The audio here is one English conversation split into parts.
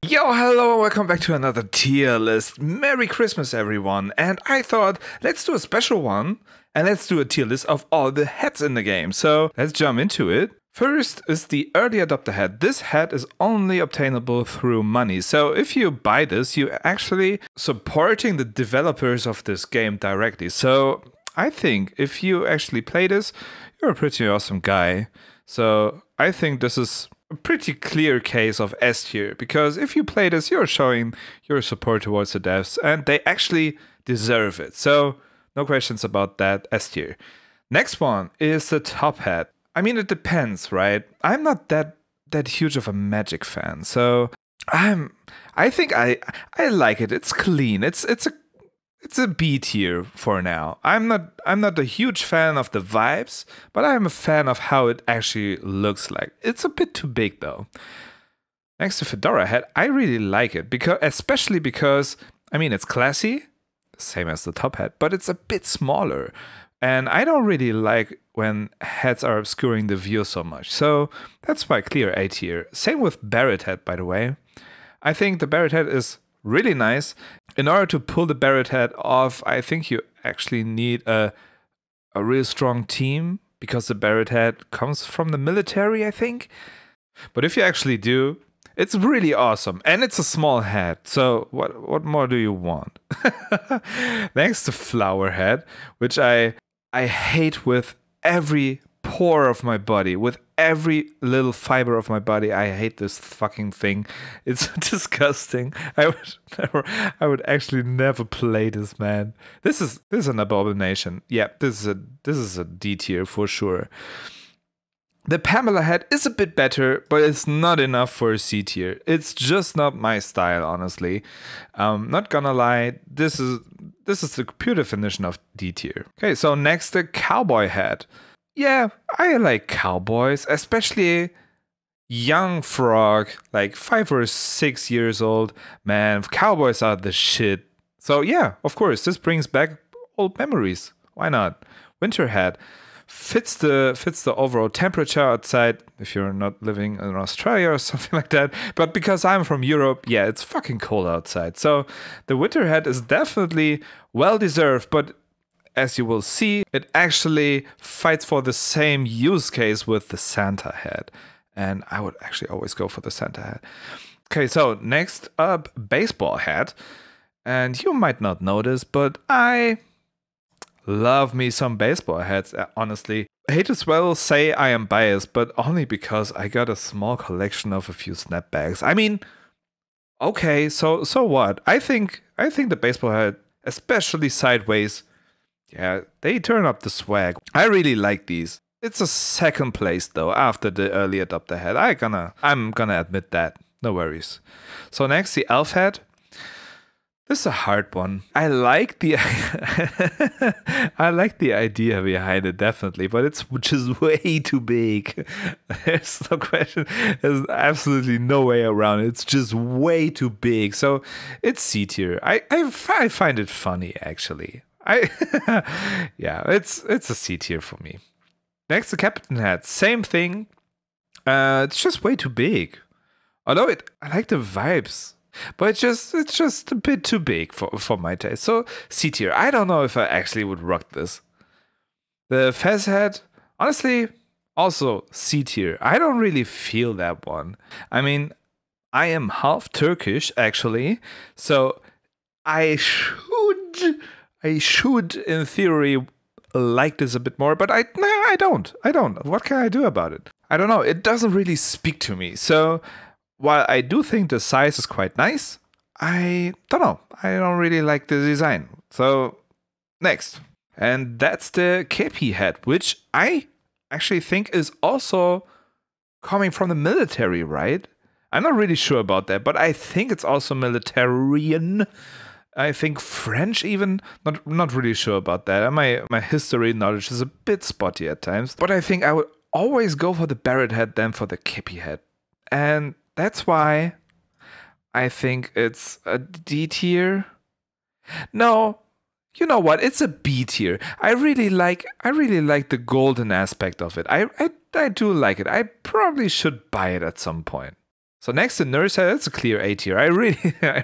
Yo, hello and welcome back to another tier list. Merry Christmas everyone, and I thought let's do a special one and let's do a tier list of all the heads in the game. So let's jump into it. First is the early adopter head. This head is only obtainable through money. So if you buy this, you're actually supporting the developers of this game directly. So I think if you actually play this, you're a pretty awesome guy. So I think this is a pretty clear case of S tier, because if you play this, you're showing your support towards the devs, and they actually deserve it. So no questions about that, S tier. Next one is the top hat. I mean, it depends, right? I'm not that huge of a Magic fan, so I think I like it. It's clean. It's a B tier for now. I'm not a huge fan of the vibes, but I'm a fan of how it actually looks like. It's a bit too big though. Next to Fedora Head, I really like it, especially because I mean it's classy, same as the top hat, but it's a bit smaller. And I don't really like when heads are obscuring the view so much. So that's why clear A tier. Same with Barret Head, by the way. I think the Barret Head is really nice. In order to pull the Barret Head off, I think you actually need a real strong team, because the Barret Head comes from the military, I think. But if you actually do, it's really awesome. And it's a small head, so what more do you want? Next to Flower Head, which I hate with every pore of my body, with every little fiber of my body. I hate this fucking thing. It's disgusting. I would actually never play this, man. This is an abomination. Yeah, this is a D tier for sure. The Pamela Head is a bit better, but it's not enough for a C tier. It's just not my style, honestly. Not gonna lie, this is the pure definition of D tier. Okay, so next, the Cowboy Hat. Yeah, I like cowboys, especially young frog, like 5 or 6 years old. Man, cowboys are the shit. So yeah, of course, this brings back old memories. Why not? Winter Hat fits the overall temperature outside if you're not living in Australia or something like that. But because I'm from Europe, yeah, it's fucking cold outside. So the Winter Hat is definitely well deserved, but as you will see, it actually fights for the same use case with the Santa Hat. And I would actually always go for the Santa Hat. Okay, so next up, Baseball Hat. And you might not know this, but I love me some baseball hats, honestly. I hate as well say I am biased, but only because I got a small collection of a few snapbacks. I mean, okay, so what? I think the baseball hat, especially sideways, yeah, they turn up the swag. I really like these. It's a second place though after the early adopter hat. I'm gonna admit that. No worries. So next, the Elf Hat. This is a hard one. I like the I like the idea behind it, definitely, but it's just way too big. There's no question. There's absolutely no way around it. It's just way too big. So it's C tier. I find it funny, actually. Yeah, it's a C tier for me. Next, the Captain Hat. Same thing. It's just way too big. Although I like the vibes, but it's just a bit too big for my taste. So C tier. I don't know if I actually would rock this. The Fez Hat, honestly, also C tier. I don't really feel that one. I mean, I am half Turkish actually, so I should in theory like this a bit more, but I don't. What can I do about it? I don't know. It doesn't really speak to me. So while I do think the size is quite nice, I don't know. I don't really like the design. So next. And that's the Kepi Head, which I actually think is also coming from the military, right? I'm not really sure about that, but I think it's also militarian. I think French even, not really sure about that. My history knowledge is a bit spotty at times, but I think I would always go for the Barret Head than for the Kepi Head. And that's why I think it's a D tier. No, you know what? It's a B tier. I really like the golden aspect of it. I do like it. I probably should buy it at some point. So next to Nurse Head, it's a clear A tier. I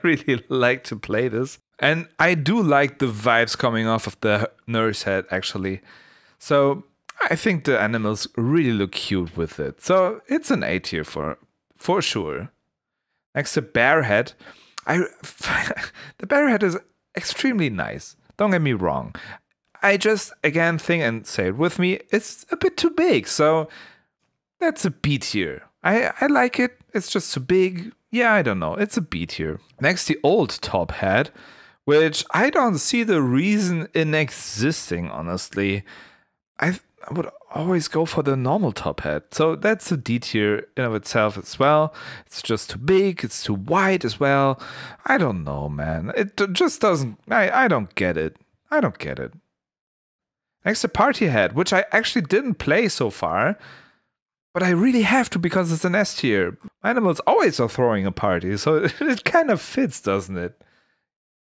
really like to play this. And I do like the vibes coming off of the Nurse Head, actually. So I think the animals really look cute with it. So it's an A tier for sure. Next to Bear Head, the Bear Head is extremely nice. Don't get me wrong. I just, again, think, and say it with me, it's a bit too big. So that's a B tier. I like it. It's just too big. Yeah, I don't know. It's a B tier. Next, the Old Top Hat, which I don't see the reason in existing, honestly. I would always go for the normal top hat. So that's a D tier in of itself as well. It's just too big. It's too wide as well. I don't know, man. It just doesn't... I don't get it. I don't get it. Next, the Party Hat, which I actually didn't play so far. But I really have to because it's an S tier. Animals always are throwing a party, so it kind of fits, doesn't it?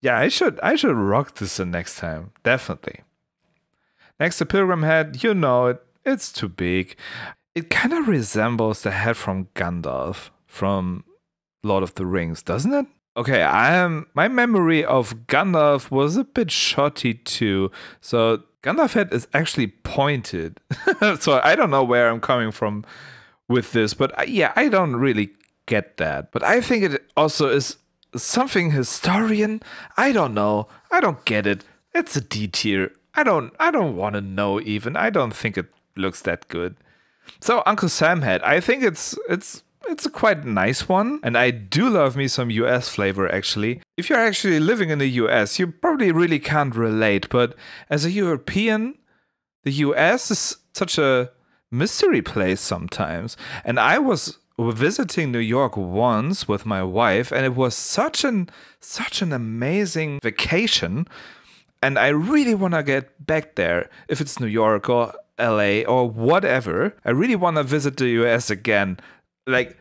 Yeah, I should rock this the next time. Definitely. Next to Pilgrim Head, you know it. It's too big. It kind of resembles the head from Gandalf from Lord of the Rings, doesn't it? Okay, my memory of Gandalf was a bit shoddy too. So Gandalf head is actually pointed. So I don't know where I'm coming from with this, but yeah, I don't really get that. But I think it also is something historian. I don't know. I don't get it. It's a D tier. I don't want to know even. I don't think it looks that good. So Uncle Sam Head, I think it's a quite nice one, and I do love me some US flavor actually. If you're actually living in the US, you probably really can't relate, but as a European, the US is such a mystery place sometimes. And I was visiting New York once with my wife, and it was such an amazing vacation. And I really want to get back there, if it's New York or LA or whatever. I really want to visit the US again. Like,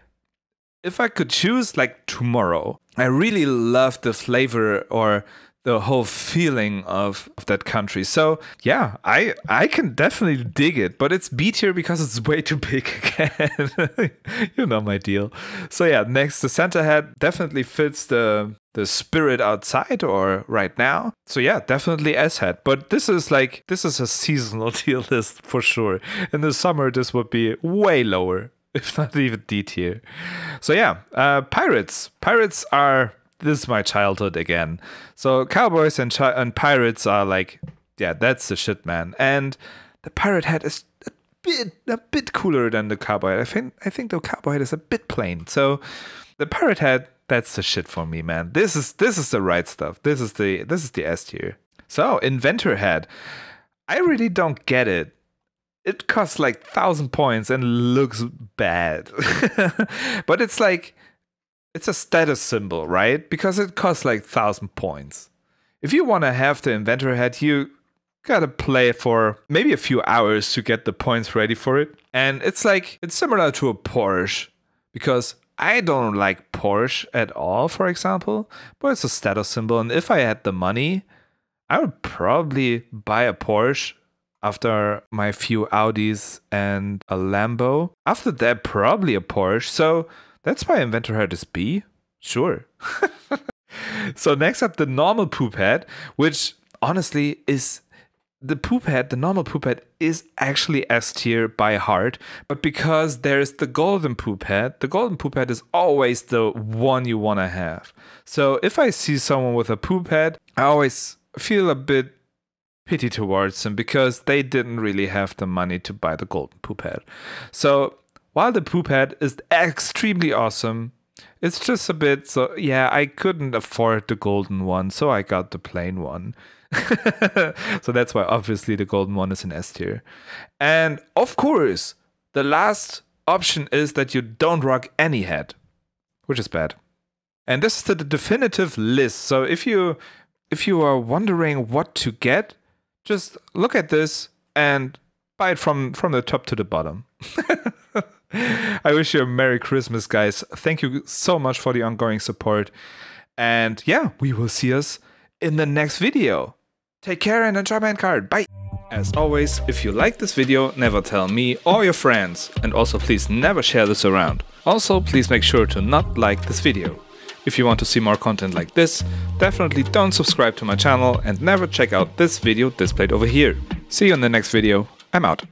if I could choose, like, tomorrow. I really love the flavor or the whole feeling of that country. So, yeah, I can definitely dig it. But it's B tier because it's way too big again. You know my deal. So, yeah, next, the Santa Hat definitely fits the spirit outside or right now. So yeah, definitely S hat. But this is a seasonal tier list for sure. In the summer, this would be way lower, if not even D tier. So yeah, pirates. Pirates are, this is my childhood again. So cowboys and pirates are like, yeah, that's the shit, man. And the pirate hat is a bit cooler than the cowboy hat. I think the cowboy hat is a bit plain. So the pirate hat, that's the shit for me, man. This is the right stuff. This is the S tier. So, Inventor Head. I really don't get it. It costs like 1,000 points and looks bad. But it's like, it's a status symbol, right? Because it costs like 1,000 points. If you want to have the Inventor Head, you gotta play for maybe a few hours to get the points ready for it. And it's like, it's similar to a Porsche, because I don't like Porsche at all, for example, but it's a status symbol. And if I had the money, I would probably buy a Porsche after my few Audis and a Lambo. After that, probably a Porsche. So that's why Inventor Head is B. Sure. So next up, the normal poop head, which honestly is... The normal poop head is actually S tier by heart, but because there's the golden poop head is always the one you want to have. So if I see someone with a poop head, I always feel a bit pity towards them because they didn't really have the money to buy the golden poop head. So while the poop head is extremely awesome, it's just a bit, so yeah, I couldn't afford the golden one, so I got the plain one. So that's why obviously the golden one is an S tier. And of course, the last option is that you don't rock any head, which is bad. And this is the definitive list. So if you are wondering what to get, just look at this and buy it from the top to the bottom. I wish you a Merry Christmas, guys. Thank you so much for the ongoing support. And yeah, we will see us in the next video. Take care and enjoy my card. Bye! As always, if you like this video, never tell me or your friends. And also please never share this around. Also, please make sure to not like this video. If you want to see more content like this, definitely don't subscribe to my channel and never check out this video displayed over here. See you in the next video. I'm out.